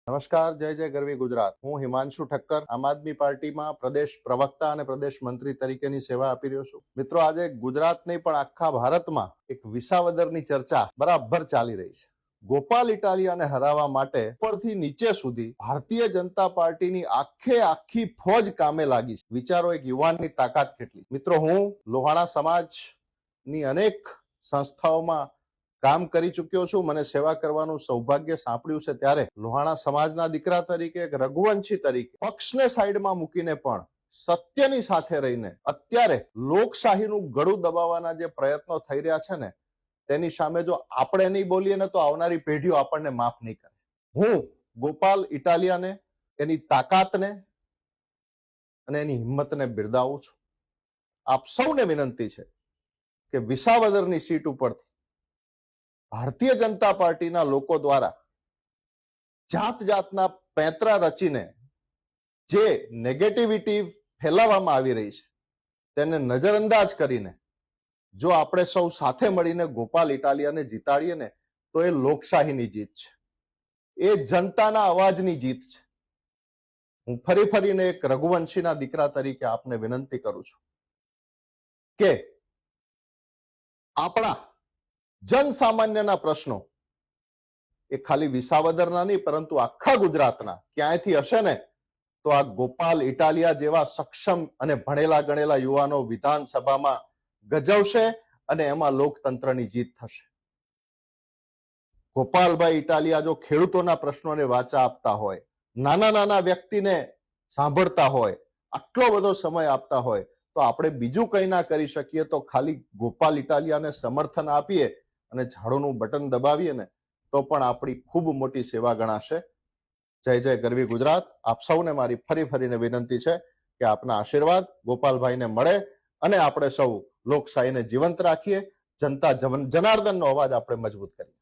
નમસ્કાર, જય જય ગરવી ગુજરાત। હું હિમાંશુ ઠક્કર આમ આદમી પાર્ટીમાં પ્રદેશ પ્રવક્તા અને પ્રદેશ મંત્રી તરીકેની સેવા આપી રહ્યો છું। મિત્રો, આજે ગુજરાત નહીં પણ આખા ભારતમાં એક વિસાવદરની ચર્ચા બરાબર ચાલી રહી છે। ગોપાલ ઇટાલિયાને હરાવવા માટે ઉપરથી નીચે સુધી ભારતીય જનતા પાર્ટીની આખી ફોજ કામે લાગી છે। વિચારો એક યુવાનની તાકાત કેટલી। મિત્રો, હું લોહાણા સમાજની અનેક સંસ્થાઓમાં કામ કરી ચૂક્યો છું। મને સેવા કરવાનું સૌભાગ્ય સાંપડ્યું છે। ત્યારે લોહાણા સમાજના દીકરા તરીકે, એક રઘુવંશી તરીકે પક્ષને સાઈડમાં મૂકીને પણ સત્યની સાથે રહીને અત્યારે લોકશાહીનું ગળું દબાવવાના જે પ્રયત્નો થઈ રહ્યા છે ને, તેની સામે જો આપણે નહીં બોલીએ ને તો આવનારી પેઢીઓ આપણને માફ નહીં કરે। હું ગોપાલ ઇટાલિયાને, એની તાકાતને અને એની હિંમતને બિરદાવું છું। આપ સૌને વિનંતી છે કે વિસાવદરની સીટ ઉપરથી ભારતીય જનતા પાર્ટીના લોકો દ્વારા જાત જાતના પેંતરા રચીને જે નેગેટિવિટી ફેલાવવામાં આવી રહી છે તેને નજરઅંદાજ કરીને જો આપણે સૌ સાથે મળીને ગોપાલ ઇટાલિયાને જીતાડીએ ને તો એ લોકશાહીની જીત છે, એ જનતાના અવાજની જીત છે। હું ફરીને એક રઘુવંશીના દીકરા તરીકે આપને વિનંતી કરું છું કે આપણા જનસામાન્યના પ્રશ્નો એ ખાલી વિસાવદરના નહીં પરંતુ આખા ગુજરાતના ક્યાંયથી હશે ને તો આ ગોપાલ ઇટાલિયા જેવા સક્ષમ અને ભણેલા ગણેલા યુવાનો વિધાનસભામાં ગજવશે અને એમાં લોકતંત્રની જીત થશે। ગોપાલભાઈ ઇટાલિયા જો ખેડૂતોના પ્રશ્નોને વાચા આપતા હોય, નાના વ્યક્તિને સાંભળતા હોય, આટલો બધો સમય આપતા હોય, તો આપણે બીજું કંઈ ના કરી શકીએ તો ખાલી ગોપાલ ઇટાલિયાને સમર્થન આપીએ અને ઝાડુનું બટન દબાવીએ ને તો પણ આપણી ખૂબ મોટી સેવા ગણાશે। જય જય ગરવી ગુજરાત। આપ સૌને મારી ફરીને વિનંતી છે કે આપના આશીર્વાદ ગોપાલભાઈને મળે અને આપણે સૌ લોકશાહીને જીવંત રાખીએ, જનતા જનાર્દનનો અવાજ આપણે મજબૂત કરીએ।